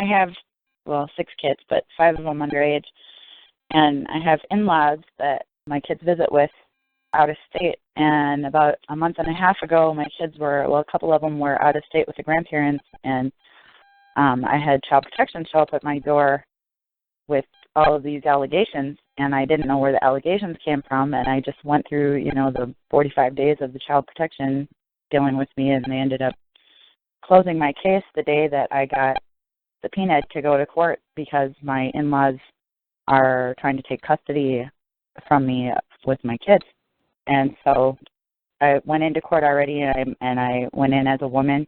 I have, 6 kids, but 5 of them underage. And I have in-laws that my kids visit with out of state. And about a month and a half ago, my kids were, a couple of them were out of state with the grandparents. And I had Child Protection show up at my door with all of these allegations. And I didn't know where the allegations came from. And I just went through, the 45 days of the Child Protection dealing with me. And they ended up closing my case the day that I got subpoenaed to go to court because my in-laws are trying to take custody from me with my kids. And so I went into court already, and I went in as a woman.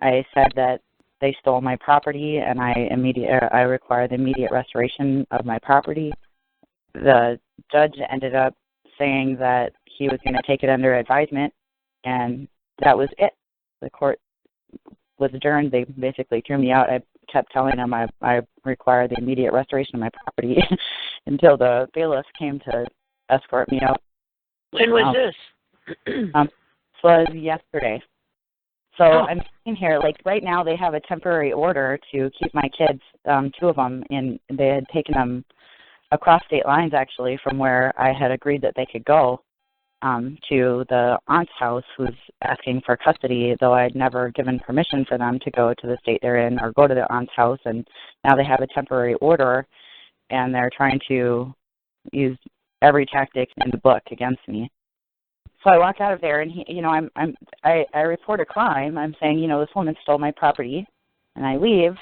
I said that they stole my property, and I require the immediate restoration of my property. The judge ended up saying that he was going to take it under advisement, and that was it. The court was adjourned. They basically threw me out. I kept telling them I require the immediate restoration of my property until the bailiff came to escort me out. When was this? This was yesterday. So I'm sitting here, right now they have a temporary order to keep my kids, 2 of them, and they had taken them across state lines, actually, from where I had agreed that they could go to the aunt's house who's asking for custody, though I'd never given permission for them to go to the state they're in or go to the aunt's house. And now they have a temporary order, and they're trying to use every tactic in the book against me. So I walk out of there, and I report a crime. I'm saying, this woman stole my property, and I leave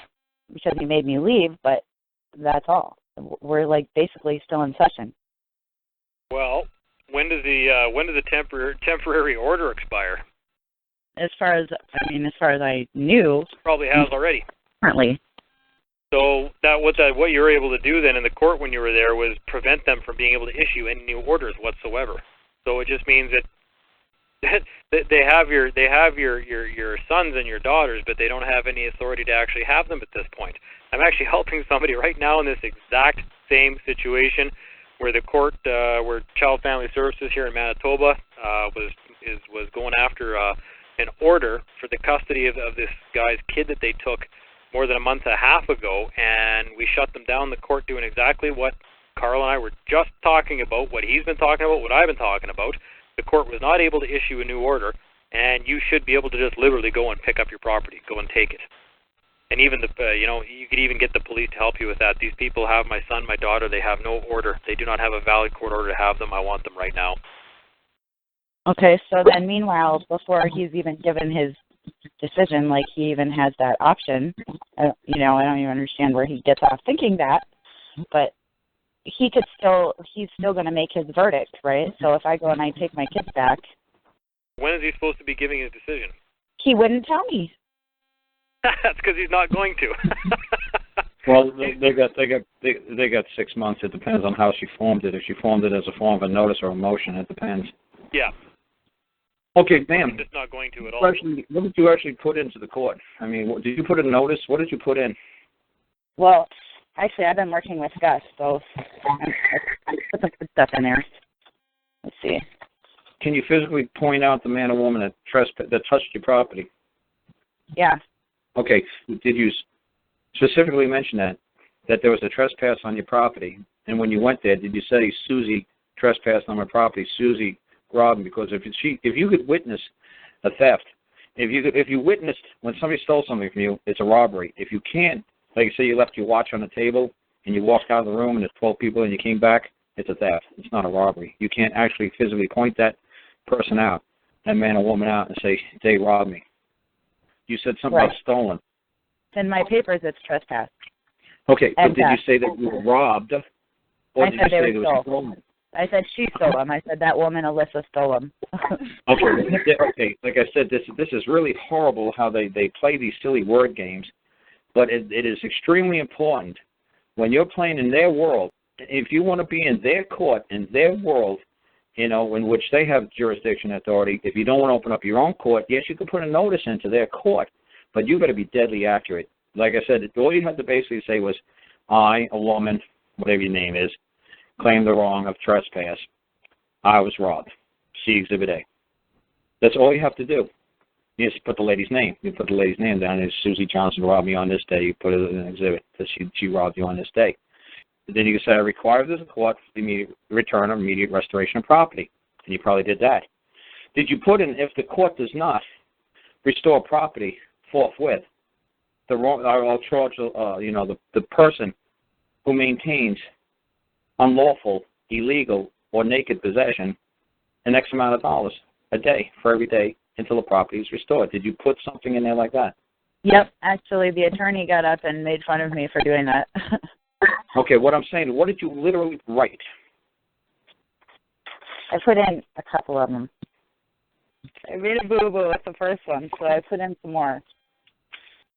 because he made me leave. But that's all. We're basically still in session. Well, when does the temporary order expire? As far as I knew, probably has already. Currently. So what you were able to do then in the court when you were there was prevent them from being able to issue any new orders whatsoever. So it just means that they have your sons and your daughters, but they don't have any authority to actually have them at this point. I'm actually helping somebody right now in this exact same situation, where the court, where Child Family Services here in Manitoba was going after an order for the custody of this guy's kid that they took more than a month and a half ago, and we shut them down. The court doing exactly what Karl and I were just talking about, what he's been talking about, what I've been talking about. The court was not able to issue a new order, and you should be able to just literally go and pick up your property, go and take it. And even you could even get the police to help you with that. These people have my son, my daughter. They have no order. They do not have a valid court order to have them. I want them right now. Okay, so then meanwhile, before he's even given his decision, he even has that option. I don't even understand where he gets off thinking that, but he's still going to make his verdict, right? So if I go and I take my kids back. When is he supposed to be giving his decision? He wouldn't tell me. That's because he's not going to. Well, they got 6 months. It depends on how she formed it. If she formed it as a form of a notice or a motion, it depends. Yeah. Okay, ma'am. I'm just not going to at all. What did you actually put into the court? I mean, did you put a notice? What did you put in? Well, actually, I've been working with Gus, so I put some good stuff in there. Let's see. Can you physically point out the man or woman that touched your property? Yeah. Okay. Did you specifically mention that there was a trespass on your property? And when you went there, did you say, Susie trespassed on my property, Susie robbed me? Because if you could witness a theft, if you witnessed when somebody stole something from you, it's a robbery. If you can't, like say you left your watch on the table and you walked out of the room and there's 12 people and you came back, it's a theft. It's not a robbery. You can't actually physically point that person out, that man or woman out, and say, they robbed me. You said something about stolen. In my papers, it's trespass. Okay, but did you say that you were robbed? Or did you say it was stolen? I said she stole them. I said that woman, Alyssa, stole them. Okay. Like I said, this is really horrible how they play these silly word games, but it is extremely important when you're playing in their world. If you want to be in their court, in their world, in which they have jurisdiction authority, if you don't want to open up your own court, yes, you can put a notice into their court, but you've got to be deadly accurate. Like I said, all you had to basically say was, I, a woman, whatever your name is, claimed the wrong of trespass. I was robbed. See Exhibit A. That's all you have to do. You just put the lady's name. You put the lady's name down. It's Susie Johnson robbed me on this day. You put it in an exhibit that she robbed you on this day. Then you can say, I require this in court for the immediate return or immediate restoration of property. And you probably did that. Did you put in, if the court does not restore property forthwith, I'll charge the person who maintains unlawful, illegal, or naked possession an X amount of dollars a day for every day until the property is restored. Did you put something in there like that? Yep. Actually, the attorney got up and made fun of me for doing that. Okay, what I'm saying, what did you literally write? I put in a couple of them. I made a boo-boo with the first one, so I put in some more.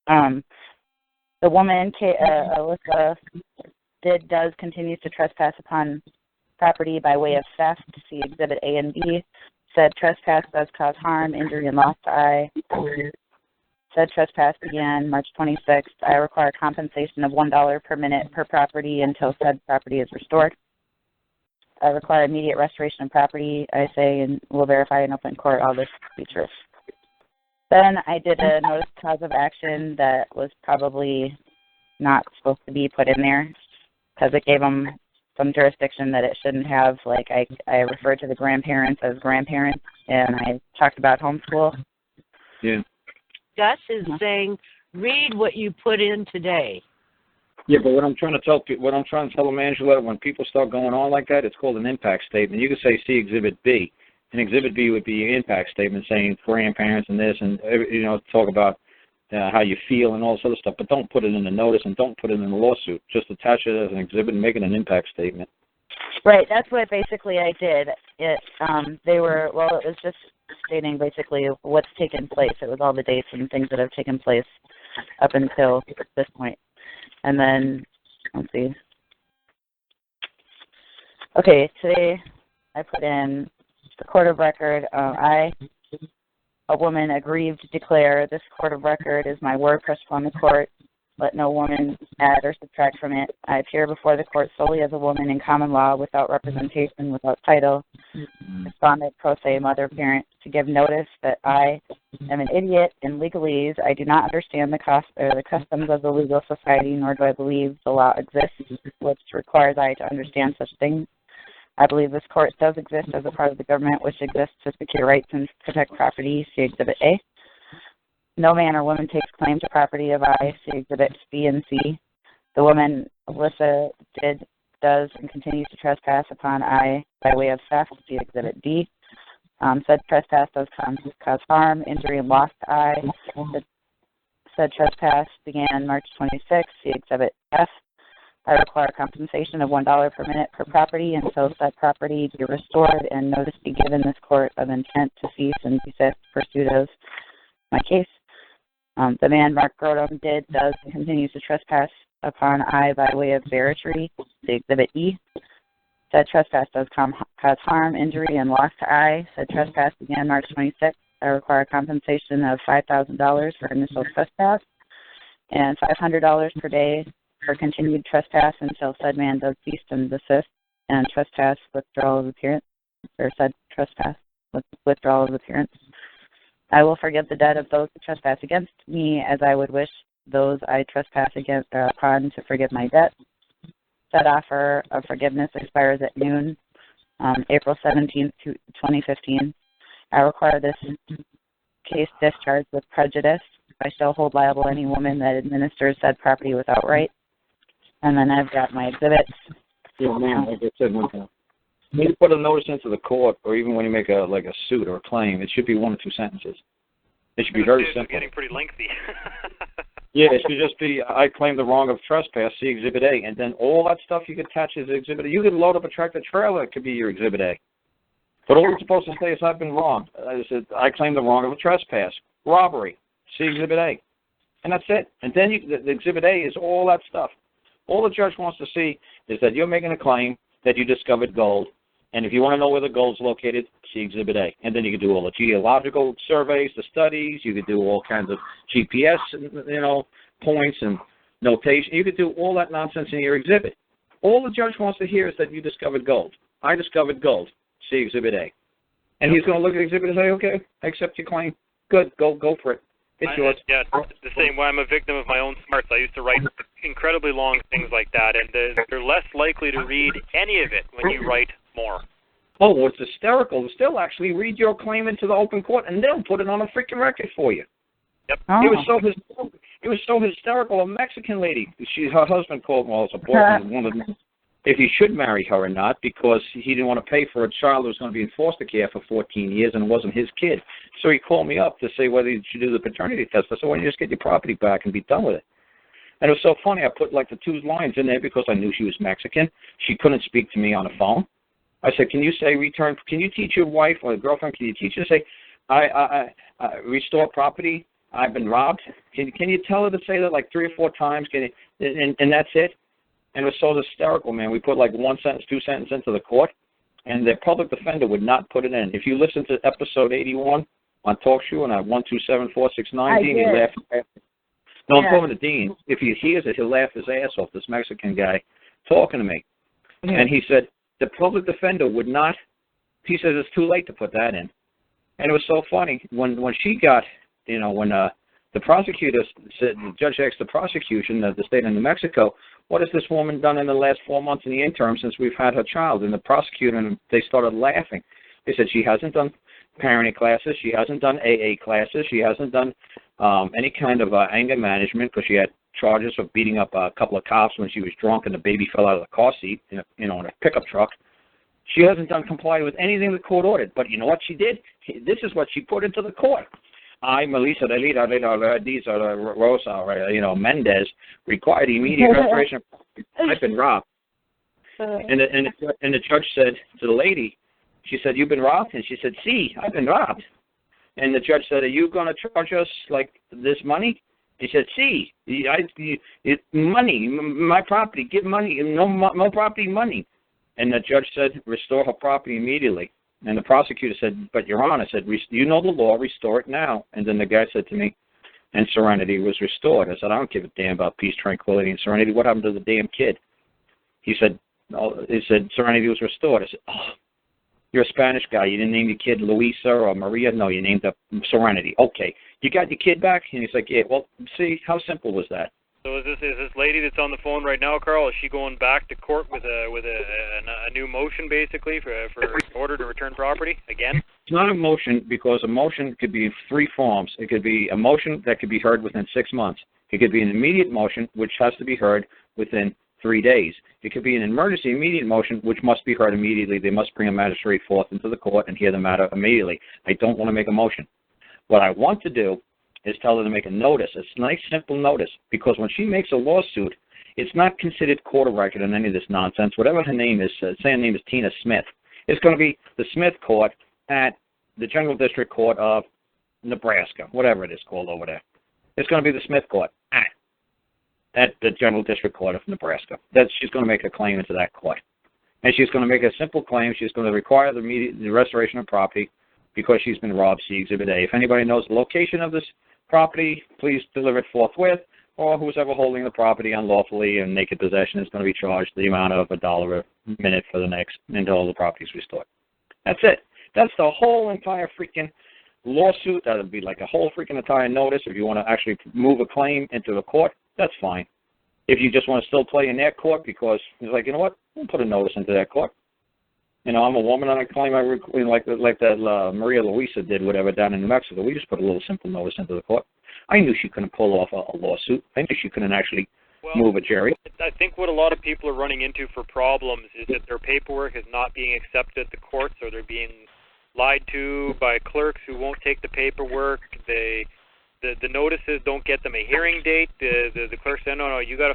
The woman, Alyssa, does continues to trespass upon property by way of theft. See Exhibit A and B. Said trespass does cause harm, injury, and loss to I. Said trespass began March 26th. I require compensation of $1 per minute per property until said property is restored. I require immediate restoration of property, I say, and will verify in open court all this to be true. Then I did a notice of cause of action that was probably not supposed to be put in there because it gave them some jurisdiction that it shouldn't have. Like I referred to the grandparents as grandparents, and I talked about homeschool. Yeah. Gus is saying, read what you put in today. Yeah, but what I'm trying to tell them, Angela, when people start going on like that, it's called an impact statement. You could say, see Exhibit B. And Exhibit B would be an impact statement saying grandparents and this and, talk about how you feel and all this other stuff. But don't put it in the notice and don't put it in the lawsuit. Just attach it as an exhibit and make it an impact statement. Right, that's what basically I did. It was just stating basically what's taken place. It was all the dates and things that have taken place up until this point. And then, let's see. Okay, today I put in the court of record. A woman aggrieved to declare this court of record is my word pressed upon the court. Let no woman add or subtract from it. I appear before the court solely as a woman in common law, without representation, without title, respondent, pro se, mother, parent, to give notice that I am an idiot in legalese. I do not understand the customs of the legal society, nor do I believe the law exists, which requires I to understand such things. I believe this court does exist as a part of the government, which exists to secure rights and protect property. See Exhibit A. No man or woman takes claim to property of I. See Exhibits B and C. The woman, Alyssa, does, and continues to trespass upon I by way of theft. See Exhibit D. Said trespass does cause harm, injury, and loss to I. Said trespass began March 26th. See Exhibit F. I require compensation of $1 per minute per property until said property be restored and notice be given this court of intent to cease and desist pursuit of my case. The man, Mark Breton, does, and continues to trespass upon I by way of barratry. The Exhibit E. Said trespass does cause harm, injury, and loss to I. Said trespass began March 26th. I require compensation of $5,000 for initial trespass and $500 per day for continued trespass until said man does cease and desist and trespass withdrawal of appearance, or said trespass with withdrawal of appearance. I will forgive the debt of those who trespass against me, as I would wish those I trespass against upon to forgive my debt. Said offer of forgiveness expires at noon, April 17th, 2015. I require this case discharged with prejudice. I shall hold liable any woman that administers said property without right. And then I've got my exhibits. Yeah, man, like I said one time. When you put a notice into the court, or even when you make a suit or a claim, it should be 1 or 2 sentences. It should be very simple. It's getting pretty lengthy. Yeah, it should just be, I claim the wrong of trespass, see Exhibit A, and then all that stuff you could attach as Exhibit A. You could load up a tractor trailer, it could be your Exhibit A. But all it's supposed to say is I've been wrong. I said, I claim the wrong of a trespass. Robbery, see Exhibit A. And that's it. And then the Exhibit A is all that stuff. All the judge wants to see is that you're making a claim that you discovered gold. And if you want to know where the gold's located, see Exhibit A. And then you can do all the geological surveys, the studies. You could do all kinds of GPS, points and notation. You could do all that nonsense in your exhibit. All the judge wants to hear is that you discovered gold. I discovered gold. See Exhibit A. And he's going to look at Exhibit and say, okay, I accept your claim. Good. Go for it. It's yours. Yeah, the same way. I'm a victim of my own smarts. I used to write incredibly long things like that, and they're less likely to read any of it when you write more. Oh, well, it's hysterical. They'll still actually read your claim into the open court, and they'll put it on a freaking record for you. Yep. Oh. It was so hysterical. A Mexican lady. Her husband called. Well, it's a boyfriend. One of them. If he should marry her or not, because he didn't want to pay for a child who was going to be in foster care for 14 years and it wasn't his kid. So he called me up to say whether he should do the paternity test. I said, why don't you just get your property back and be done with it? And it was so funny. I put like the 2 lines in there because I knew she was Mexican. She couldn't speak to me on the phone. I said, can you teach your wife or girlfriend, can you teach her to say, I restore property, I've been robbed? Can you tell her to say that like 3 or 4 times? And that's it? And it was so hysterical, man. We put like 1 sentence, 2 sentences into the court, and the public defender would not put it in. If you listen to episode 81 on Talkshoe and at 127-469, Dean, he'll laugh. No, I'm talking to Dean. If he hears it, he'll laugh his ass off, this Mexican guy talking to me. Mm-hmm. And he said the public defender would not, he says it's too late to put that in. And it was so funny. When she got, when the prosecutor said, the judge asked the prosecution of the state of New Mexico, what has this woman done in the last 4 months in the interim since we've had her child? And the prosecutor, and they started laughing. They said she hasn't done parenting classes, she hasn't done AA classes, she hasn't done any kind of anger management because she had charges of beating up a couple of cops when she was drunk and the baby fell out of the car seat, in a pickup truck. She hasn't done complied with anything the court ordered. But you know what she did? This is what she put into the court. I, Melissa Rosa, Mendez, required immediate restoration. I've been robbed. And the judge said to the lady, she said, you've been robbed? And she said, see, I've been robbed. And the judge said, are you going to charge us like this money? He said, see, money, my property, give money, no property, money. And the judge said, restore her property immediately. And the prosecutor said, but Your Honor, said, you know the law, restore it now. And then the guy said to me, and serenity was restored. I said, I don't give a damn about peace, tranquility, and serenity. What happened to the damn kid? He said, serenity was restored. I said, oh, you're a Spanish guy. You didn't name the kid Luisa or Maria? No, you named her Serenity. Okay. You got your kid back? And he's like, yeah. Well, see, how simple was that? So is this lady that's on the phone right now, Carl? Is she going back to court with a new motion, basically, for order to return property again? It's not a motion because a motion could be in 3 forms. It could be a motion that could be heard within 6 months. It could be an immediate motion, which has to be heard within 3 days. It could be an emergency immediate motion, which must be heard immediately. They must bring a magistrate forth into the court and hear the matter immediately. I don't want to make a motion. What I want to do is tell her to make a notice, a nice, simple notice, because when she makes a lawsuit, it's not considered court of record and any of this nonsense. Whatever her name is, say her name is Tina Smith, it's going to be the Smith Court at the General District Court of Nebraska, whatever it is called over there. It's going to be the Smith Court at the General District Court of Nebraska. She's going to make a claim into that court. And she's going to make a simple claim. She's going to require the restoration of property because she's been robbed, see Exhibit A. If anybody knows the location of this property, please deliver it forthwith, or who's ever holding the property unlawfully in naked possession is going to be charged the amount of $1 a minute for the next until the property is restored. That's it. That's the whole entire freaking lawsuit. That would be like a whole freaking entire notice. If you want to actually move a claim into the court, that's fine. If you just want to still play in their court because it's like, you know what, we'll put a notice into that court. I'm a woman on a claim like that Maria Luisa did, whatever, down in New Mexico. We just put a little simple notice into the court. I knew she couldn't pull off a lawsuit. I knew she couldn't actually move a jury. I think what a lot of people are running into for problems is that their paperwork is not being accepted at the courts, or they're being lied to by clerks who won't take the paperwork. The notices don't get them a hearing date. The clerk said, no, you got to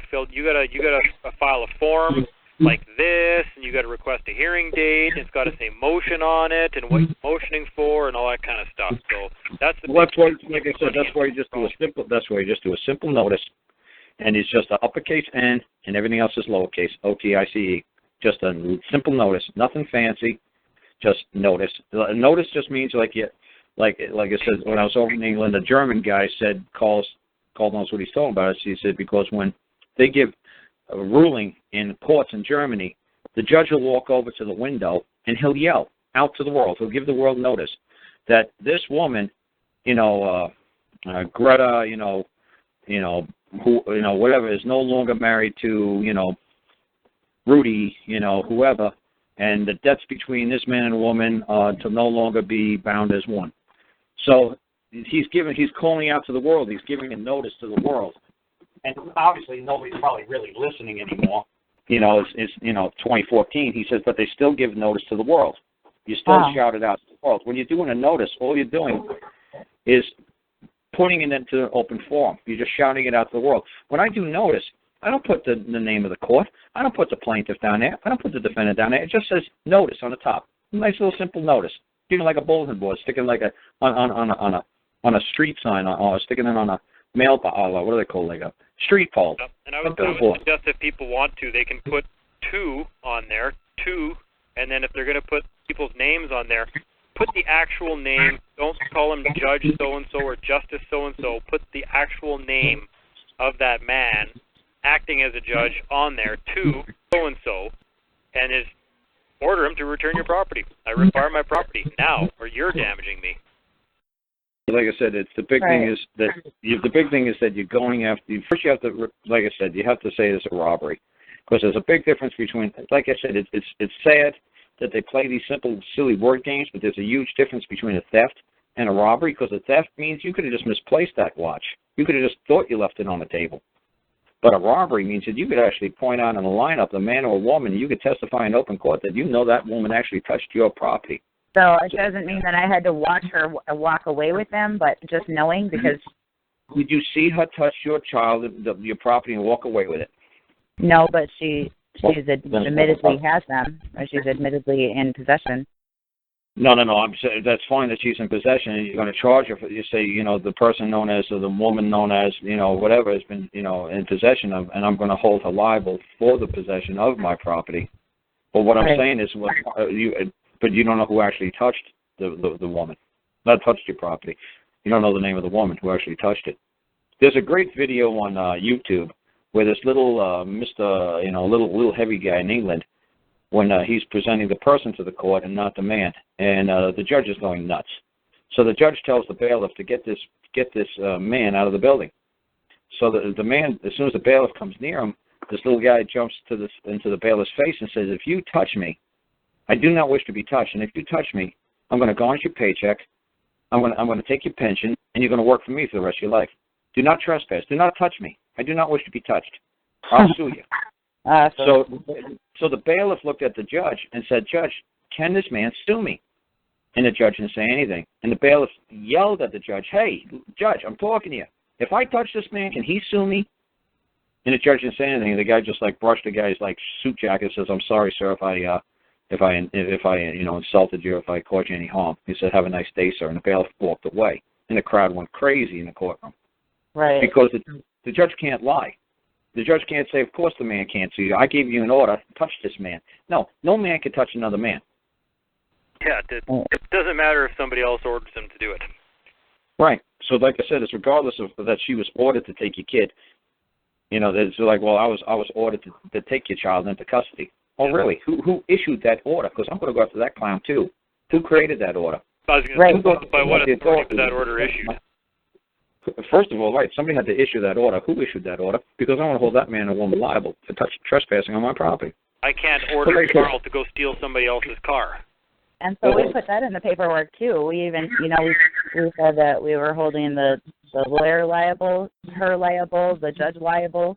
file a form like this, and you got to request a hearing date. It's got to say motion on it, and what you're motioning for, and all that kind of stuff. So that's the. Well, that's why, like I said, that's why you just do a simple. That's why you just do a simple notice, and it's just an uppercase N, and everything else is lowercase OTICE. Just a simple notice, nothing fancy, just notice. Notice just means like I said, when I was over in England, a German guy said, Carl knows what he's talking about. He said, because when they give a ruling in courts in Germany, the judge will walk over to the window and he'll yell out to the world. He'll give the world notice that this woman Greta, whatever, is no longer married to, Rudy, whoever, and the debts between this man and woman to no longer be bound as one. So he's calling out to the world. He's giving a notice to the world. And obviously nobody's probably really listening anymore. It's 2014. He says, but they still give notice to the world. You still shout it out to the world. When you're doing a notice, all you're doing is putting it into an open forum. You're just shouting it out to the world. When I do notice, I don't put the name of the court. I don't put the plaintiff down there. I don't put the defendant down there. It just says notice on the top. Nice little simple notice. Sticking like a bulletin board, sticking like on a street sign, or sticking it on a mail, what do they call, like a street pole. And I would suggest if people want to, they can put 2 on there, 2, and then if they're going to put people's names on there, put the actual name. Don't call them Judge so-and-so or Justice so-and-so. Put the actual name of that man acting as a judge on there to so-and-so, and is order him to return your property. I require my property now, or you're damaging me. Like I said, the big thing is that you're going after. First, you have to, like I said, you have to say it's a robbery, because there's a big difference between. Like I said, it's sad that they play these simple, silly word games, but there's a huge difference between a theft and a robbery, because a theft means you could have just misplaced that watch. You could have just thought you left it on the table. But a robbery means that you could actually point out in a lineup a man or a woman, and you could testify in open court that that woman actually touched your property. So it doesn't mean that I had to watch her walk away with them, but just knowing, because... Did you see her touch your child, your property, and walk away with it? No, but she's admittedly has them, or she's admittedly in possession. No. I'm saying that's fine that she's in possession, and you're going to charge her for. You say, the person known as, or the woman known as, whatever has been, in possession of, and I'm going to hold her liable for the possession of my property. But what I'm saying is, but you don't know who actually touched the woman, not touched your property. You don't know the name of the woman who actually touched it. There's a great video on YouTube where this little little heavy guy in England, when he's presenting the person to the court and not the man, and the judge is going nuts. So the judge tells the bailiff to get this man out of the building. So the man, as soon as the bailiff comes near him, this little guy jumps into the bailiff's face and says, "If you touch me, I do not wish to be touched, and if you touch me, I'm going to garnish your paycheck. I'm going to take your pension, and you're going to work for me for the rest of your life. Do not trespass. Do not touch me. I do not wish to be touched. I'll sue you." So the bailiff looked at the judge and said, "Judge, can this man sue me?" And the judge didn't say anything. And the bailiff yelled at the judge, "Hey, judge, I'm talking to you. If I touch this man, can he sue me?" And the judge didn't say anything. The guy just brushed the guy's suit jacket and says, "I'm sorry, sir, if I insulted you, if I caused you any harm." He said, "Have a nice day, sir." And the bailiff walked away. And the crowd went crazy in the courtroom. Right. Because the judge can't lie. The judge can't say, "Of course the man can't sue you. I gave you an order. Touch this man." No man can touch another man. Yeah, it doesn't matter if somebody else orders him to do it. Right. So like I said, it's regardless of that she was ordered to take your kid. It's like, well, I was ordered to take your child into custody. Oh, really? Who issued that order? Because I'm going to go after that clown, too. Who created that order? I was going to say, by what authority was that order issued? First of all, right, somebody had to issue that order. Who issued that order? Because I want to hold that man and woman liable for trespassing on my property. I can't order Karl to go steal somebody else's car. And so we put that in the paperwork, too. We even, we said that we were holding the lawyer liable, her liable, the judge liable.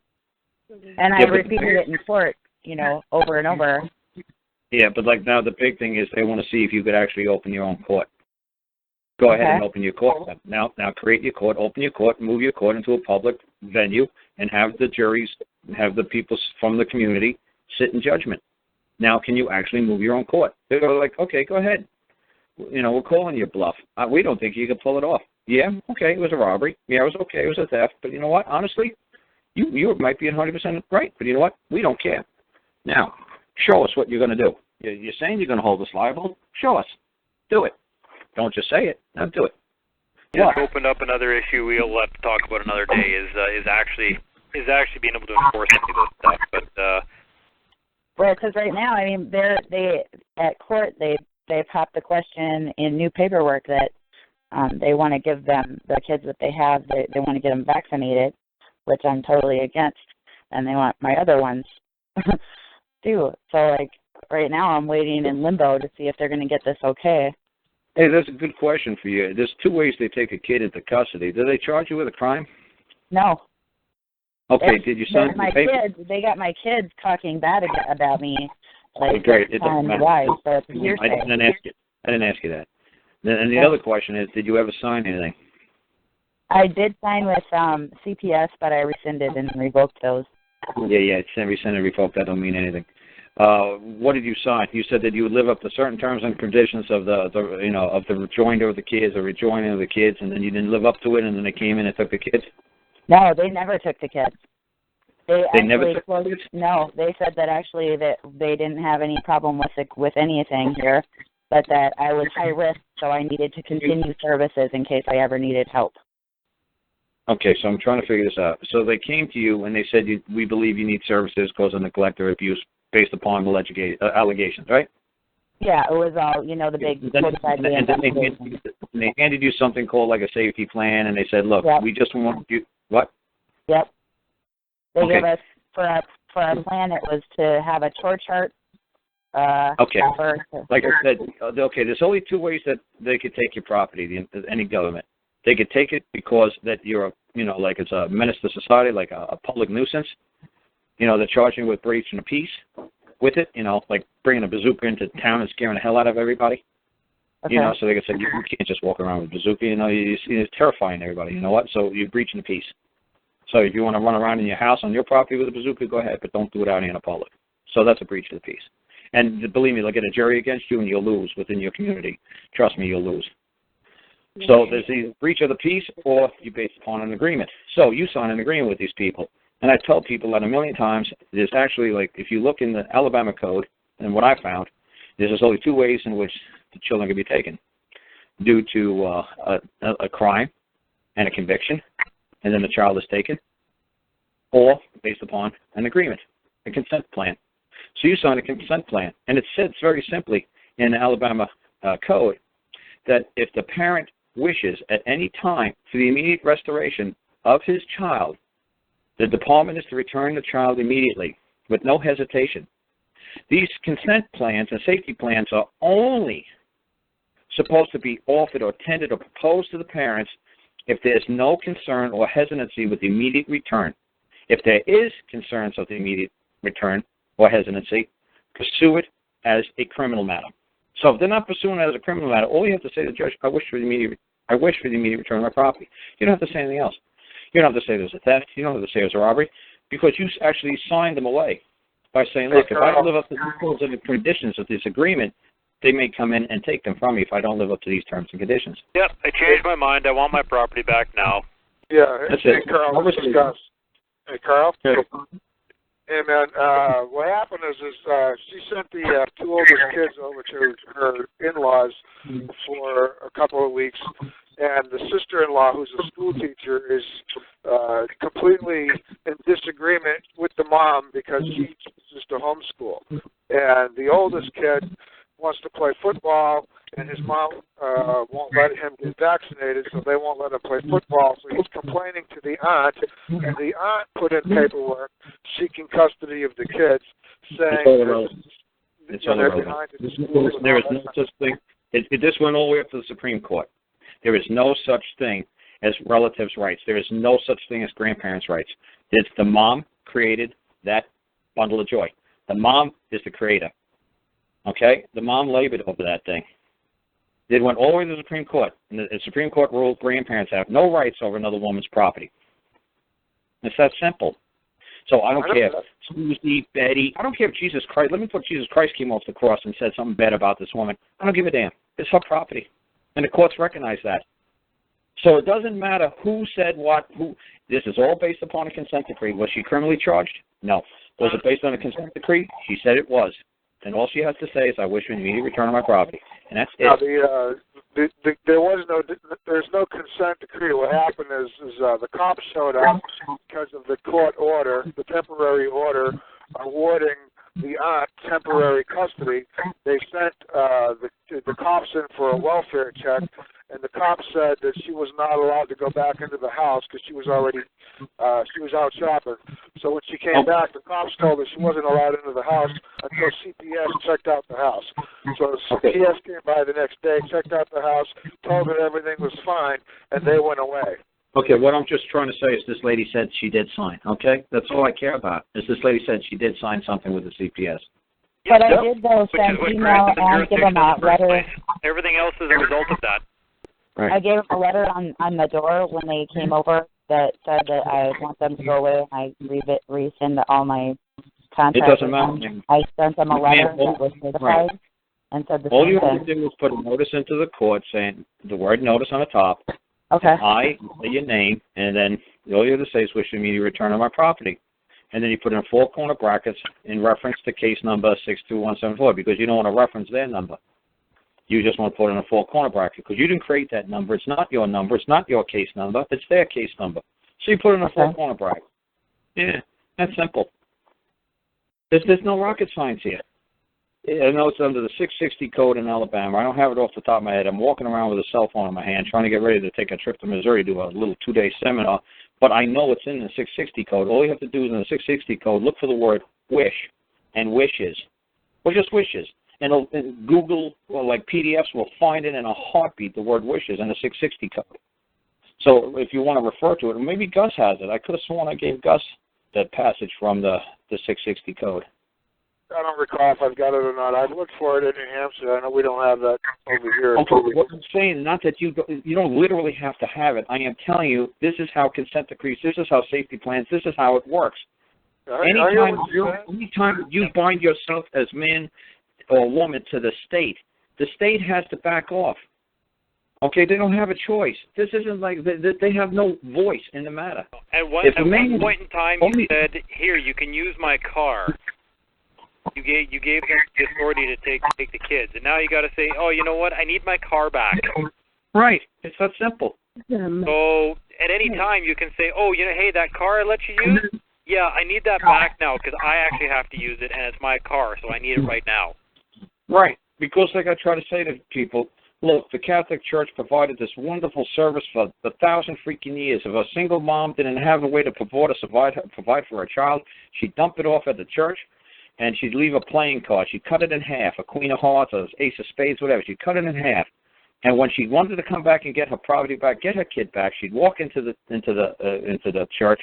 And I repeated it in court, over and over. Yeah, but now the big thing is they want to see if you could actually open your own court. Go ahead and open your court. Now create your court, open your court, move your court into a public venue, and have the juries, have the people from the community sit in judgment. Now, can you actually move your own court? They're like, okay, go ahead. We're calling your bluff. We don't think you can pull it off. Yeah, okay, it was a robbery. Yeah, it was okay, it was a theft. But you know what? Honestly, you might be 100% right. But you know what? We don't care. Now, show us what you're going to do. You're saying you're going to hold us liable? Show us. Do it. Don't just say it. Now do it. Just opened up another issue we'll have to talk about another day. Is actually being able to enforce any of this stuff. But well, because right now, they at court they popped the question in new paperwork that They want to give them, the kids that they have, they want to get them vaccinated, which I'm totally against, and they want my other ones too. So, like, right now I'm waiting in limbo to see if they're going to get this okay. Hey, that's a good question for you. There's two ways they take a kid into custody. Do they charge you with a crime? No. Okay, did you sign the paper? They got my kids talking bad about me. Like, great. It doesn't matter. Why? So it's hearsay. I didn't ask you that. And the other question is, did you ever sign anything? I did sign with CPS, but I rescinded and revoked those. Yeah. Rescinded, revoked. That don't mean anything. What did you sign? You said that you would live up to certain terms and conditions of the rejoinder of the kids or rejoining of the kids, and then you didn't live up to it, and then they came in and took the kids. No, they never took the kids. They never took the kids? No, they said that actually that they didn't have any problem with anything here, but that I was high risk, so I needed to continue services in case I ever needed help. Okay, so I'm trying to figure this out. So they came to you and they said, we believe you need services because of neglect or abuse based upon the allegations, right? Yeah, it was all, the big... And they handed you something called like a safety plan, and they said, look, we just want you... What? Yep. They gave us, for our plan, it was to have a chore chart. Okay. Like I said, there's only two ways that they could take your property, any government. They could take it because that you're, like it's a menace to society, like a public nuisance. They're charging you with breaching the peace with it, like bringing a bazooka into town and scaring the hell out of everybody. Okay. So they could say, you can't just walk around with a bazooka, it's terrifying everybody, you know what? So you're breaching the peace. So if you want to run around in your house on your property with a bazooka, go ahead, but don't do it out in the public. So that's a breach of the peace. And believe me, they'll get a jury against you and you'll lose within your community. Trust me, you'll lose. So there's either breach of the peace or you base upon an agreement. So you sign an agreement with these people. And I tell people that a million times, there's actually, like, if you look in the Alabama Code, and what I found, there's only two ways in which the children can be taken. Due to a crime and a conviction, and then the child is taken, or based upon an agreement, a consent plan. So you sign a consent plan, and it says very simply in the Alabama Code that if the parent wishes at any time for the immediate restoration of his child, the department is to return the child immediately with no hesitation. These consent plans and safety plans are only supposed to be offered or tendered or proposed to the parents if there's no concern or hesitancy with the immediate return. If there is concerns of the immediate return or hesitancy, pursue it as a criminal matter. So if they're not pursuing it as a criminal matter, all you have to say to the judge, I wish for the immediate return of my property. You don't have to say anything else. You don't have to say there's a theft. You don't have to say there's a robbery, because you actually signed them away by saying, look, if I don't live up to the rules and the conditions of this agreement, they may come in and take them from me if I don't live up to these terms and conditions. Yep, I changed my mind. I want my property back now. Yeah, that's hey, it. Carl, let's discuss. Hey, Carl? Yeah. Hey, man, what happened is she sent the two oldest kids over to her in-laws for a couple of weeks, and the sister-in-law, who's a school teacher, is completely in disagreement with the mom because she chooses to homeschool. And the oldest kid wants to play football, and his mom won't let him get vaccinated, so they won't let him play football. So he's complaining to the aunt, and the aunt put in paperwork seeking custody of the kids, saying they're behind the school. There is no such thing. This went all the way up to the Supreme Court. There is no such thing as relatives' rights. There is no such thing as grandparents' rights. It's the mom created that bundle of joy. The mom is the creator. Okay? The mom labored over that thing. It went all the way to the Supreme Court. And the Supreme Court ruled grandparents have no rights over another woman's property. It's that simple. So I don't care. Susie, Betty, I don't care if Jesus Christ, let me put Jesus Christ came off the cross and said something bad about this woman. I don't give a damn. It's her property. And the courts recognize that. So it doesn't matter who said what, this is all based upon a consent decree. Was she criminally charged? No. Was it based on a consent decree? She said it was. And all she has to say is, I wish for an immediate return of my property. And that's it. Now, there's no consent decree. What happened is the cops showed up because of the court order, the temporary order awarding the aunt temporary custody. They sent the cops in for a welfare check, and the cop said that she was not allowed to go back into the house because she was already she was out shopping. So when she came back, the cops told her she wasn't allowed into the house until CPS checked out the house. So CPS came by the next day, checked out the house, told her everything was fine, and they went away. Okay, what I'm just trying to say is this lady said she did sign, okay? That's all I care about, is this lady said she did sign something with the CPS. But I did, though, send email and give them a letter. Everything else is a result of that. Right. I gave them a letter on the door when they came over that said that I want them to go away, and I resend all my contacts. It doesn't matter. I sent them a letter that was certified and said the all same you thing. have to do is put a notice into the court saying the word notice on the top. Okay. I, say your name, and then all you have to say is wish immediate return of my property. And then you put in 4 corner brackets in reference to case number 62174 because you don't want to reference their number. You just want to put in a 4 corner bracket because you didn't create that number. It's not your number. It's not your case number. It's their case number. So you put in a 4 corner bracket. Yeah, that's simple. There's no rocket science here. I know it's under the 660 code in Alabama. I don't have it off the top of my head. I'm walking around with a cell phone in my hand trying to get ready to take a trip to Missouri to do a little 2-day seminar. But I know it's in the 660 code. All you have to do is in the 660 code, look for the word wish and wishes. Or just wishes. And Google or like PDFs will find it in a heartbeat, the word wishes in the 660 code. So if you want to refer to it, maybe Gus has it. I could have sworn I gave Gus that passage from the 660 code. I don't recall if I've got it or not. I've looked for it in New Hampshire. I know we don't have that over here. Okay, what I'm saying, not that you don't literally have to have it. I am telling you, this is how consent decrees, this is how safety plans, this is how it works. Anytime you bind yourself as man or woman to the state has to back off. Okay, they don't have a choice. This isn't like they have no voice in the matter. At one point in time, you said, "Here, you can use my car." You gave them the authority to take the kids, and now you got to say, "Oh, you know what? I need my car back." Right. It's that simple. So at any time, you can say, "Oh, hey, that car I let you use? Yeah, I need that back now because I actually have to use it, and it's my car, so I need it right now." Right. Because like I try to say to people, look, the Catholic Church provided this wonderful service for 1,000 freaking years. If a single mom didn't have a way to provide for her child, she'd dump it off at the church, and she'd leave a playing card. She'd cut it in half, a Queen of Hearts, or Ace of Spades, whatever. She'd cut it in half. And when she wanted to come back and get her property back, get her kid back, she'd walk into the church,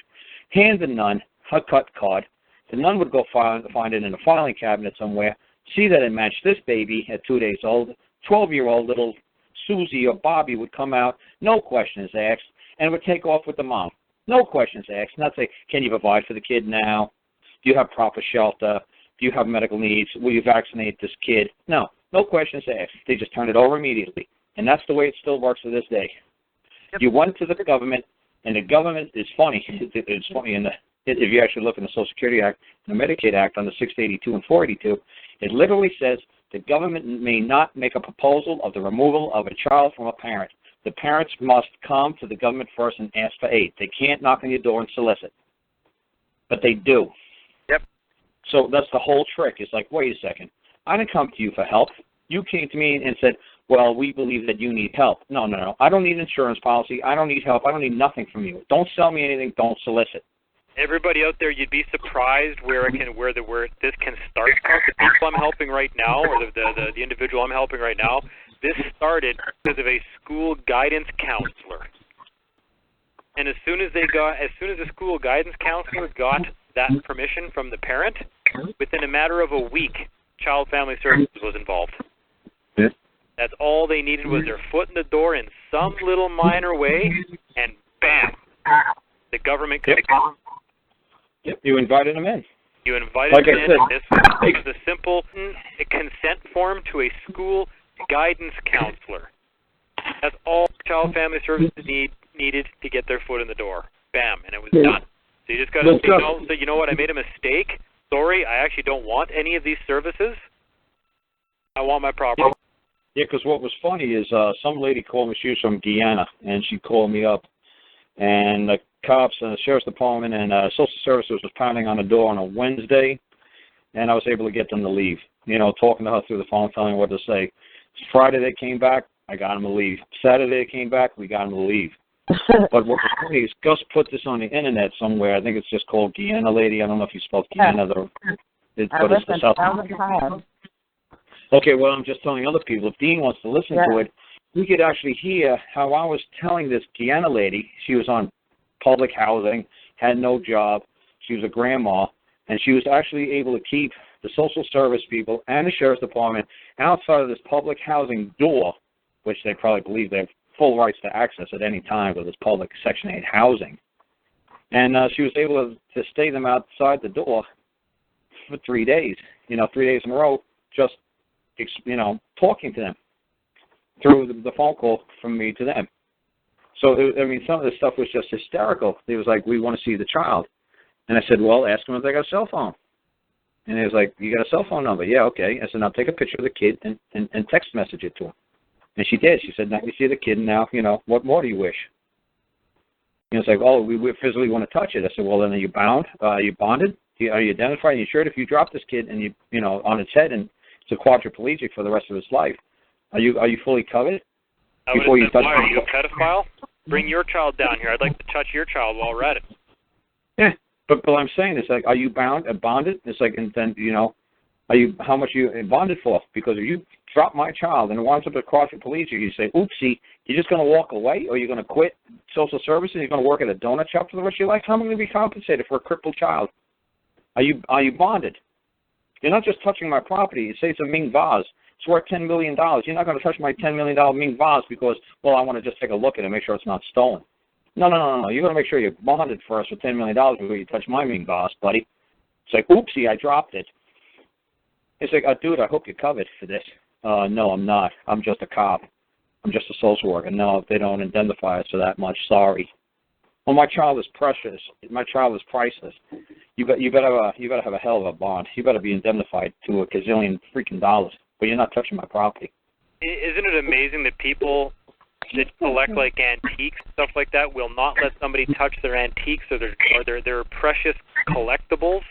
hand the nun her cut card. The nun would go find it in a filing cabinet somewhere, see that it matched this baby at 2 days old. 12-year-old little Susie or Bobby would come out, no questions asked, and would take off with the mom. No questions asked. Not say, can you provide for the kid now? Do you have proper shelter? Do you have medical needs? Will you vaccinate this kid? No questions asked. They just turned it over immediately. And that's the way it still works to this day. Yep. You went to the government, and the government is funny. It's funny if you actually look in the Social Security Act, the Medicaid Act on the 682 and 482, it literally says the government may not make a proposal of the removal of a child from a parent. The parents must come to the government first and ask for aid. They can't knock on your door and solicit. But they do. Yep. So that's the whole trick. It's like, wait a second. I didn't come to you for help. You came to me and said, well, we believe that you need help. No. I don't need insurance policy. I don't need help. I don't need nothing from you. Don't sell me anything. Don't solicit. Everybody out there, you'd be surprised where this can start. The people I'm helping right now, or the individual I'm helping right now, this started because of a school guidance counselor. And as soon as the school guidance counselor got that permission from the parent, within a matter of a week, Child Family Services was involved. Yeah. That's all they needed was their foot in the door in some little minor way, and bam, the government could. Yep, you invited them in. You invited them in. This was a simple consent form to a school guidance counselor. That's all Child Family Services needed to get their foot in the door. Bam, and it was done. So you just got to say, you know what, I made a mistake. Sorry, I actually don't want any of these services. I want my property. Yeah, because what was funny is some lady called me. She was from Guyana, and she called me up. And the cops and the sheriff's department and social services was pounding on the door on a Wednesday, and I was able to get them to leave. Talking to her through the phone, telling her what to say. Friday they came back. I got him to leave. Saturday came back, we got him to leave. But what was funny is Gus put this on the internet somewhere. I think it's just called Guyana Lady. I don't know if you spelled Guyana. I listened 1,000 times. Okay, well, I'm just telling other people. If Dean wants to listen to it, we could actually hear how I was telling this Guyana lady. She was on public housing, had no job. She was a grandma, and she was actually able to keep the social service people and the sheriff's department outside of this public housing door, which they probably believe they have full rights to access at any time with this public Section 8 housing. And she was able to stay them outside the door for 3 days, 3 days in a row, just, talking to them through the phone call from me to them. So, some of the stuff was just hysterical. It was like, we want to see the child. And I said, well, ask them if they got a cell phone. And he was like, you got a cell phone number? Yeah, okay. I said, now take a picture of the kid and text message it to him. And she did. She said, now you see the kid now, what more do you wish? And it's like, oh, we physically want to touch it. I said, well, then are you bound? Are you bonded? Are you identified? Are you sure if you drop this kid and you on its head and it's a quadriplegic for the rest of his life, are you fully covered? Before you touch are you a pedophile? Bring your child down here. I'd like to touch your child while we're at it. Yeah, but I'm saying it's like, are you bonded? It's like, and then how much are you bonded for? Because if you drop my child and it winds up at quadriplegic, you say, oopsie, you're just going to walk away, or you're going to quit social services, you're going to work at a donut shop for the rest of your life? How am I going to be compensated for a crippled child? Are you bonded? You're not just touching my property. You say it's a Ming vase. It's worth $10 million. You're not going to touch my $10 million Ming vase because, well, I want to just take a look at it and make sure it's not stolen. No. You're going to make sure you're bonded first for $10 million before you touch my Ming vase, buddy. It's like, oopsie, I dropped it. It's like, dude, I hope you're covered for this. No, I'm not. I'm just a cop. I'm just a social worker. No, they don't identify us for that much. Sorry. Well, my child is precious. My child is priceless. You better have a hell of a bond. You better be indemnified to a gazillion freaking dollars. But you're not touching my property. Isn't it amazing that people that collect like antiques, stuff like that, will not let somebody touch their antiques or their precious collectibles,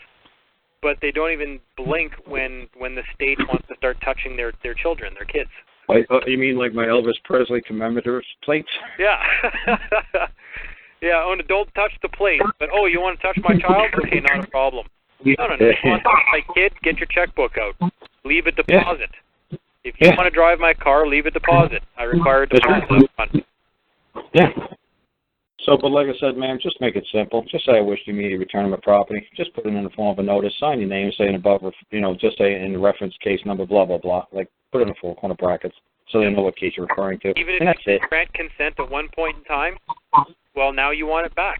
but they don't even blink when the state wants to start touching their children, their kids. You mean like my Elvis Presley commemorative plates? Yeah. Yeah, don't touch the plate. But, you want to touch my child? Okay, not a problem. No. You want to touch my kid? Get your checkbook out. Leave a deposit. Yeah. If you want to drive my car, leave a deposit. I require a deposit. Yeah. So, but like I said, ma'am, just make it simple. Just say I wish the immediate return of my property. Just put it in the form of a notice. Sign your name, saying above, just say in the reference case number, blah, blah, blah. Like, put it in the four corner brackets so they know what case you're referring to. Even if you grant consent at one point in time, well, now you want it back.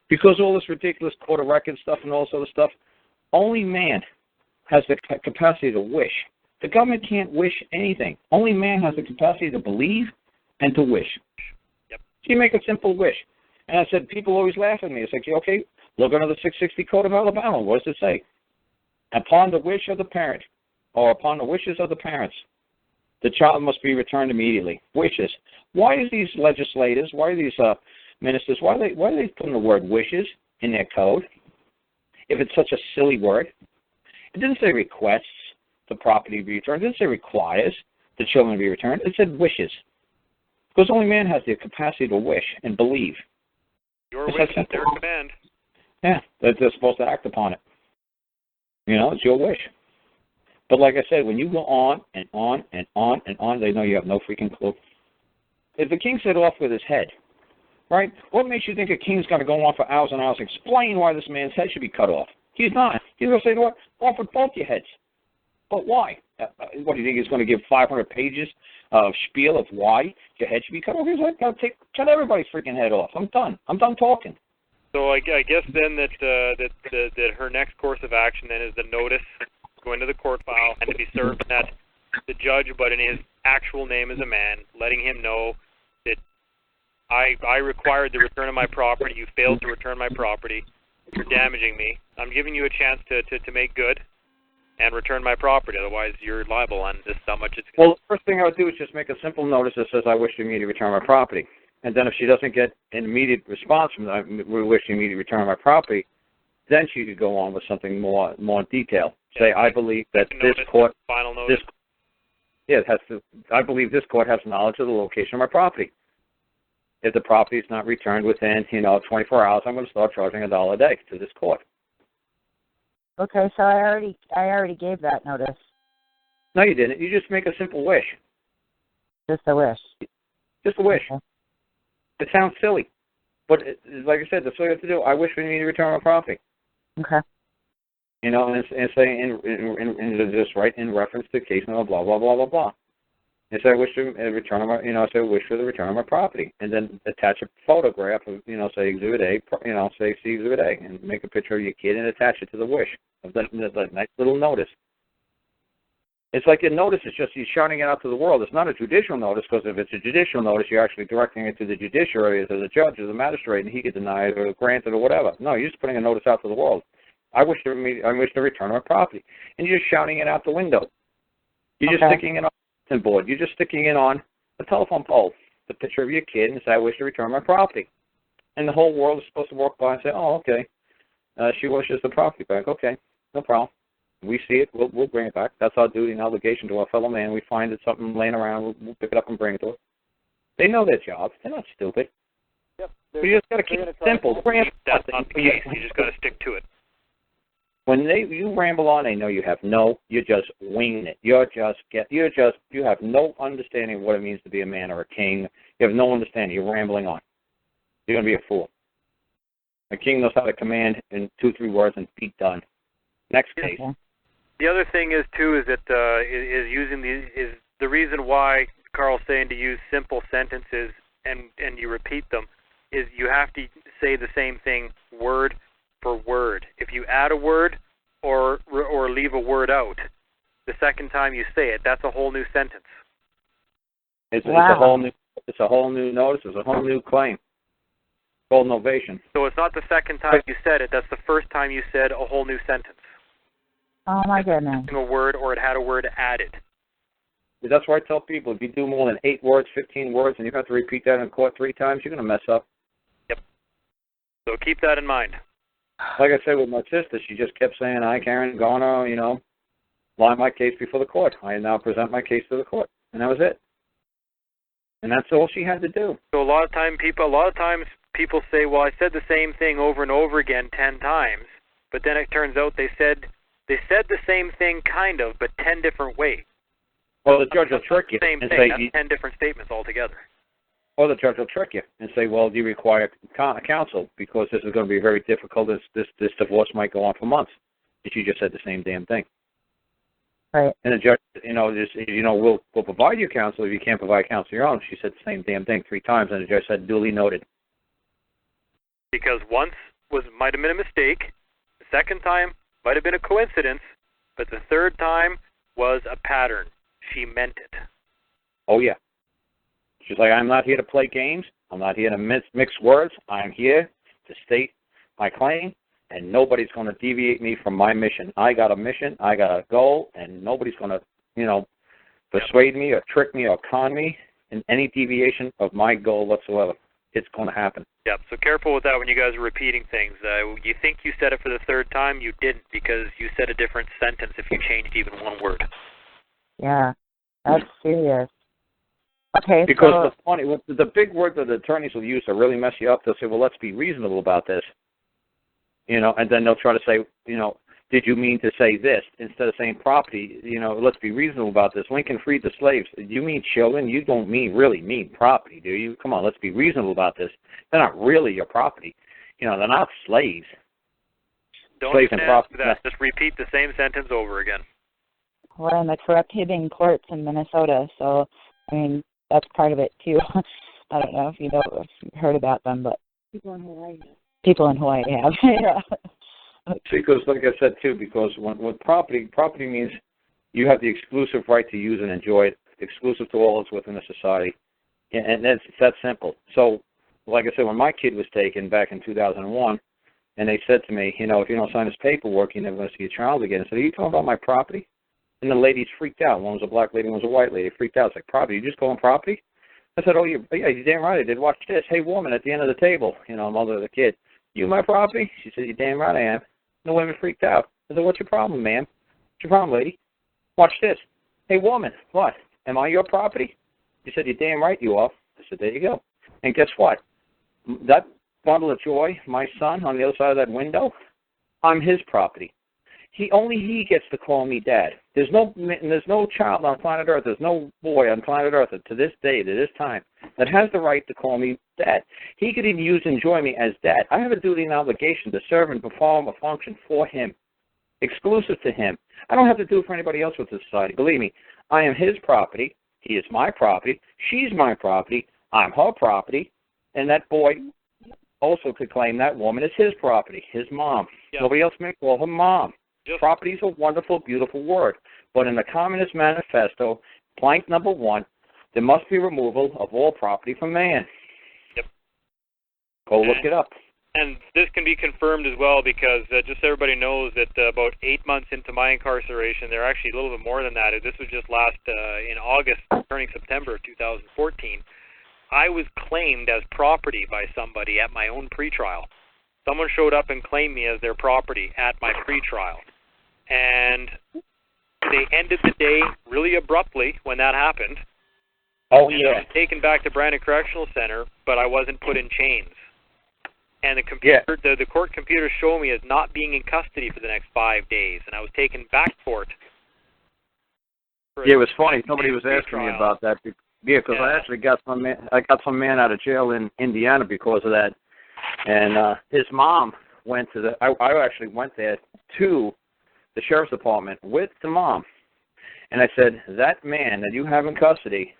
Because all this ridiculous court of record stuff and all this other stuff, only man has the capacity to wish. The government can't wish anything. Only man has the capacity to believe and to wish. Yep. So you make a simple wish. And I said, people always laugh at me. It's like, okay, look under the 660 Code of Alabama. What does it say? Upon the wish of the parent, or upon the wishes of the parents, the child must be returned immediately. Wishes. Why are these legislators, why are these ministers, why are they putting the word wishes in their code? If it's such a silly word. It didn't say requests the property be returned. It didn't say requires the children be returned. It said wishes. Because only man has the capacity to wish and believe. Your wish is their command. Yeah, they're supposed to act upon it. It's your wish. But like I said, when you go on and on and on and on, they know you have no freaking clue. If the king's hit off with his head, right, what makes you think a king's going to go on for hours and hours explain why this man's head should be cut off? He's not. He's going to say, off with both your heads. But why? What do you think he's going to give 500 pages of spiel of why your head should be cut off? He's like, cut everybody's freaking head off. I'm done. I'm done talking. So I guess then that her next course of action then is the notice going to the court file and to be served at the judge, but in his actual name as a man, letting him know that I required the return of my property. You failed to return my property. You're damaging me. I'm giving you a chance to make good and return my property. Otherwise, you're liable on this. How much it's going to. Well, the first thing I would do is just make a simple notice that says I wish to immediately return my property. And then if she doesn't get an immediate response from that, we wish to immediately return my property, then she could go on with something more in detail. Say, I believe that this court, Yeah, it has to. I believe this court has knowledge of the location of my property. If the property is not returned within, 24 hours, I'm going to start charging $1 a day to this court. Okay, so I already gave that notice. No, you didn't. You just make a simple wish. Just a wish. Just a wish. Okay. It sounds silly, but like I said, that's what you have to do. I wish we need to return my property. Okay. And say in just right in reference to case number blah blah blah blah blah. And say I wish to return my, say I wish for the return of my property, and then attach a photograph of, say Exhibit A, say see Exhibit A, and make a picture of your kid and attach it to the wish of that nice little notice. It's like a notice is just you're shouting it out to the world. It's not a judicial notice, because if it's a judicial notice, you're actually directing it to the judiciary, to the judge, or the magistrate, and he could deny it or grant it or whatever. No, you're just putting a notice out to the world. I wish to return my property, and you're just shouting it out the window. You're just sticking it on a board. You're just sticking it on a telephone pole, the picture of your kid, and say, I wish to return my property. And the whole world is supposed to walk by and say, oh, okay, she wishes the property back. Okay, no problem. We see it, we'll bring it back. That's our duty and obligation to our fellow man. We find that something laying around, we'll pick it up and bring it to her. They know their job. They're not stupid. Yep. You just got to keep it simple. That's not the case. You just got to stick to it. When you ramble on, they know you're just winging it. You have no understanding of what it means to be a man or a king. You have no understanding. You're rambling on. You're going to be a fool. A king knows how to command in 2-3 words and be done. Next case. Okay. The other thing is too is that is the reason why Karl's saying to use simple sentences and you repeat them is you have to say the same thing word for word. If you add a word or leave a word out, the second time you say it, that's a whole new sentence. It's a whole new notice. It's a whole new claim. Golden ovation. So it's not the second time you said it. That's the first time you said a whole new sentence. Oh my goodness. A word or it had a word added. That's why I tell people if you do more than 8 words, 15 words, and you have to repeat that in court 3 times, you're going to mess up. Yep. So keep that in mind. Like I said with my sister, she just kept saying, "I, Karen, going to, lie my case before the court. I now present my case to the court," and that was it. And that's all she had to do. So a lot of times people say, "Well, I said the same thing over and over again 10 times," but then it turns out they said the same thing kind of, but 10 different ways. Well, the judge will trick you and say, that's 10 different statements altogether. Or the judge will trick you and say, well, do you require counsel because this is going to be very difficult. This divorce might go on for months. But you just said the same damn thing. Right. And the judge, we'll provide you counsel if you can't provide counsel your own. She said the same damn thing 3 times, and the judge said, duly noted. Because once might have been a mistake, the second time might have been a coincidence, but the third time was a pattern. She meant it. Oh, yeah. She's like, I'm not here to play games. I'm not here to mix words. I'm here to state my claim, and nobody's going to deviate me from my mission. I got a mission. I got a goal, and nobody's going to, persuade me or trick me or con me in any deviation of my goal whatsoever. It's going to happen. Yep, so careful with that when you guys are repeating things. You think you said it for the third time, you didn't because you said a different sentence if you changed even one word. Yeah, that's serious. Okay, because the big word that the attorneys will use to really mess you up, they'll say, well, let's be reasonable about this. And then they'll try to say, did you mean to say this? Instead of saying property, let's be reasonable about this. Lincoln freed the slaves. You mean children? You don't really mean property, do you? Come on, let's be reasonable about this. They're not really your property. They're not slaves. Don't slaves even and ask property. that. Just repeat the same sentence over again. We're in the prohibiting courts in Minnesota, so, that's part of it, too. I don't know if you've heard about them, but people in Hawaii have. Yeah. Because, like I said, too, because when property means you have the exclusive right to use and enjoy it, exclusive to all that's within the society. And it's that simple. So, like I said, when my kid was taken back in 2001, and they said to me, if you don't sign this paperwork, you're never going to see your child again. I said, are you talking about my property? And the ladies freaked out. One was a black lady, one was a white lady. Freaked out. It's like, property? You just call them property? I said, you're damn right I did. Watch this. Hey, woman, at the end of the table, mother of the kid, you my property? She said, you're damn right I am. The women freaked out. I said, what's your problem, ma'am? What's your problem, lady? Watch this. Hey, woman, what? Am I your property? He said, you're damn right you are. I said, there you go. And guess what? That bundle of joy, my son, on the other side of that window, I'm his property. Only he gets to call me dad. There's no child on planet Earth, there's no boy on planet Earth to this day, to this time, that has the right to call me dad. He could even use and enjoy me as dad. I have a duty and obligation to serve and perform a function for him, exclusive to him. I don't have to do it for anybody else with this society. Believe me, I am his property. He is my property. She's my property. I'm her property. And that boy also could claim that woman is his property, his mom. Yeah. Nobody else may call her mom. Yep. Property is a wonderful, beautiful word. But in the Communist Manifesto, plank number 1, there must be removal of all property from man. Yep. Go look it up. And this can be confirmed as well because just so everybody knows that about 8 months into my incarceration, they're actually a little bit more than that. This was just last in August, turning September of 2014. I was claimed as property by somebody at my own pretrial. Someone showed up and claimed me as their property at my pretrial. And they ended the day really abruptly when that happened. Oh, and yeah. I was taken back to Brandon Correctional Center, but I wasn't put in chains. And the computer, the court computer showed me as not being in custody for the next 5 days, and I was taken back to court. Yeah, it was funny. Somebody was asking me about that. Yeah, because I actually got some man out of jail in Indiana because of that. And his mom went to I actually went there to the sheriff's department with the mom. And I said, that man that you have in custody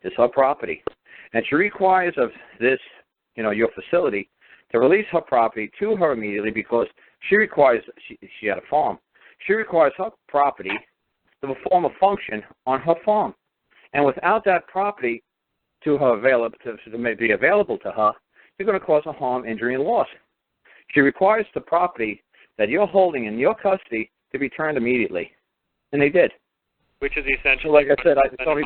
is her property. And she requires of this, your facility, to release her property to her immediately because she had a farm. She requires her property to perform a function on her farm. And without that property to be available to her, you're going to cause her harm, injury, and loss. She requires the property that you're holding in your custody to be turned immediately. And they did. Which is essentially, like I said, somebody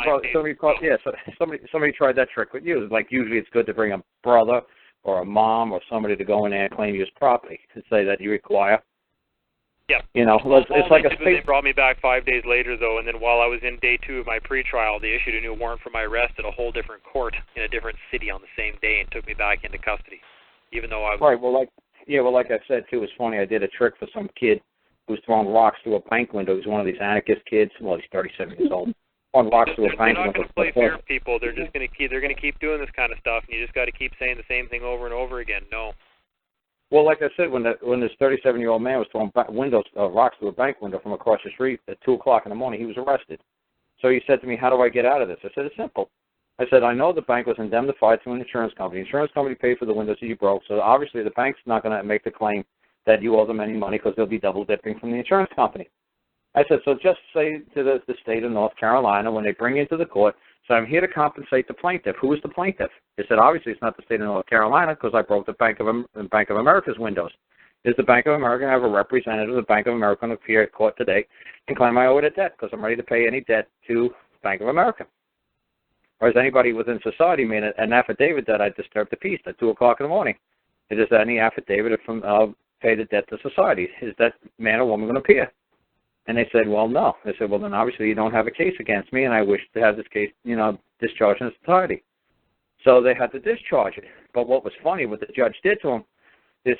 tried that trick with you. Like usually it's good to bring a brother or a mom or somebody to go in there and claim you as property and say that you require. Yeah. It's like they brought me back 5 days later, though, and then while I was in day 2 of my pretrial, they issued a new warrant for my arrest at a whole different court in a different city on the same day and took me back into custody, even though I was... Right, well, like I said, too, it's funny, I did a trick for some kid who was throwing rocks through a bank window. He was one of these anarchist kids. Well, he's 37 years old. Throwing rocks through a bank window. They're not going to play fair, people. They're just going to keep doing this kind of stuff, and you just got to keep saying the same thing over and over again. No. Well, like I said, when this 37-year-old man was throwing rocks through a bank window from across the street at 2 o'clock in the morning, he was arrested. So he said to me, how do I get out of this? I said, it's simple. I said, I know the bank was indemnified to an insurance company. The insurance company paid for the windows that you broke, so obviously the bank's not going to make the claim that you owe them any money because they'll be double-dipping from the insurance company. I said, so just say to the state of North Carolina when they bring you into the court, so I'm here to compensate the plaintiff. Who is the plaintiff? They said, obviously it's not the state of North Carolina because I broke the Bank of America's windows. Is the Bank of America have a representative of the Bank of America on the appear at court today and claim I owe it a debt because I'm ready to pay any debt to Bank of America? Or has anybody within society made an affidavit that I disturbed the peace at 2 o'clock in the morning? Is there any affidavit from pay the debt to society? Is that man or woman going to appear? And they said, well, no. They said, well, then obviously you don't have a case against me, and I wish to have this case, discharged in the society. So they had to discharge it. But what was funny, what the judge did to him, the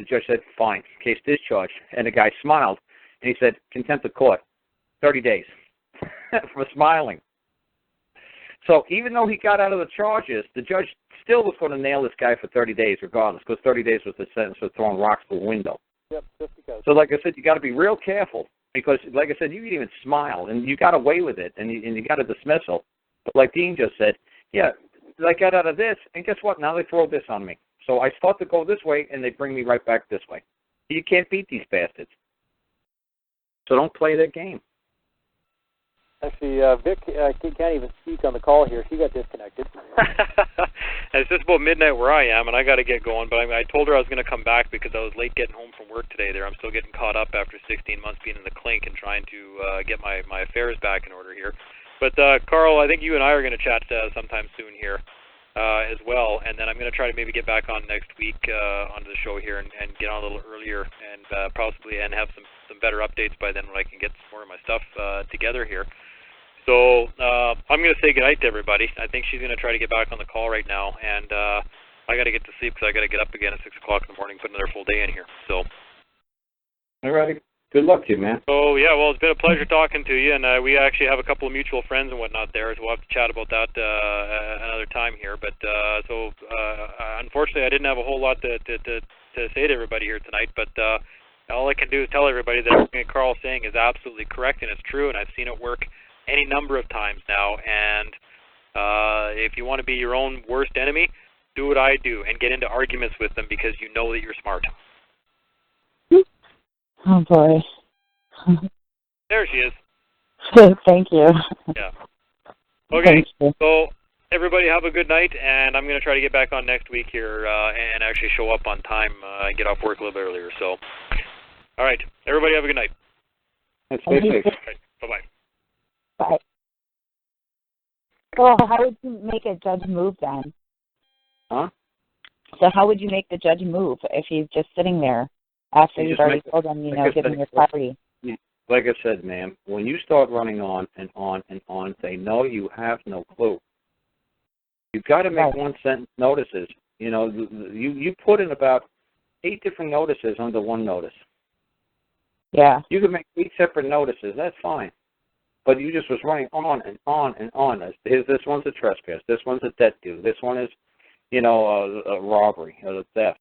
judge said, fine, case discharged. And the guy smiled, and he said, contempt of court, 30 days for smiling. So even though he got out of the charges, the judge still was going to nail this guy for 30 days regardless, because 30 days was the sentence for throwing rocks through a window. Yep, just because. So like I said, you got to be real careful. Because, like I said, you can even smile, and you got away with it, and you got a dismissal. But like Dean just said, yeah, I got out of this, and guess what? Now they throw this on me. So I start to go this way, and they bring me right back this way. You can't beat these bastards. So don't play their game. Actually, Vic can't even speak on the call here. She got disconnected. It's just about midnight where I am, and I got to get going. But I told her I was going to come back because I was late getting home from work today. I'm still getting caught up after 16 months being in the clink and trying to get my affairs back in order here. But, Karl, I think you and I are going to chat sometime soon here as well. And then I'm going to try to maybe get back on next week onto the show here and get on a little earlier and possibly have some better updates by then when I can get some more of my stuff together here. So I'm going to say goodnight to everybody. I think she's going to try to get back on the call right now, and I got to get to sleep because I got to get up again at 6 o'clock in the morning, put another full day in here. So. All righty. Good luck to you, man. So, yeah, well, it's been a pleasure talking to you, and we actually have a couple of mutual friends and whatnot there, so we'll have to chat about that another time here. But unfortunately, I didn't have a whole lot to say to everybody here tonight, but all I can do is tell everybody that everything Carl's saying is absolutely correct and it's true, and I've seen it work any number of times now. And if you want to be your own worst enemy, do what I do and get into arguments with them because you know that you're smart. Oh, boy. There she is. Thank you. Yeah. Okay, You. so everybody have a good night, and I'm going to try to get back on next week here and actually show up on time, get off work a little bit earlier. So, all right, everybody have a good night. Stay safe. Right, bye-bye. Bye. Well, how would you make a judge move then? Huh? So how would you make the judge move if he's just sitting there after you've already told him, give him your property? Like I said, ma'am, when you start running on and on and on, they know you have no clue. You've got to make one-sentence notices. You put in about 8 different notices under one notice. Yeah. You can make 8 separate notices. That's fine. But you just was running on and on and on. This one's a trespass. This one's a debt due. This one is, a robbery or a theft.